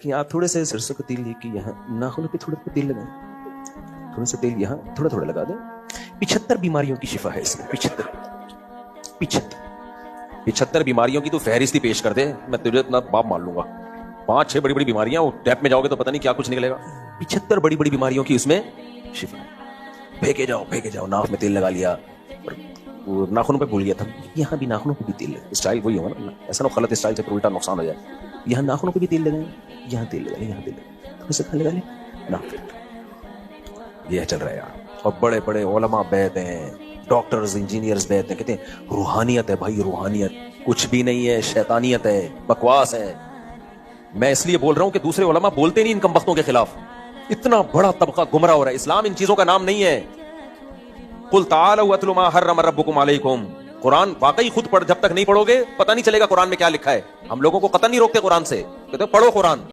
कि आप थोड़े से सरसों का तेल लेके यहाँ नाखूनों पे थोड़ा तेल लगाएं, थोड़ा सा तेल यहाँ थोड़ा थोड़ा लगा दें। 75 बीमारियों की शिफा है इसमें। 75 बीमारियों की तो फहरिस्त ही पेश कर दे, मैं तुझे इतना बाप मान लूंगा। 5-6 बड़ी बड़ी बीमारियां, वो टैप में जाओगे तो पता नहीं क्या कुछ निकलेगा। 75 बड़ी बड़ी बीमारियों की उसमें शिफा है। फेंके जाओ, नाक में तेल लगा लिया और वो नाखूनों पे भूल गया था, यहाँ भी नाखूनों पे भी तेल लगे। स्टाइल वही होगा ना, ऐसा ना गलत स्टाइल से उल्टा नुकसान हो जाए। यहाँ नाखूनों पे भी तेल लगाए, यहाँ तेल लगा ले, यहाँ तेल लगा, थोड़ा सा लगा ले ना। ये चल रहा है यार। और बड़े बड़े उलमा बैठ हैं, डॉक्टर्स इंजीनियर्स बैठ हैं, कहते हैं रूहानियत है भाई, रूहानियत कुछ भी नहीं है, शैतानियत है, बकवास है। मैं इसलिए बोल रहा हूं कि दूसरे उलमा बोलते नहीं इन कमबख्तों के खिलाफ। इतना बड़ा तबका गुमराह हो रहा है। इस्लाम इन चीजों का नाम नहीं है। कुल ताअलू अत्लू मा हर्रम रब्बुकुम अलैकुम। कुरान वाकई खुद पढ़, जब तक नहीं पढ़ोगे पता नहीं चलेगा कुरान में क्या लिखा है। हम लोगों को कतई नहीं रोकते कुरान से, कहते पढ़ो कुरान।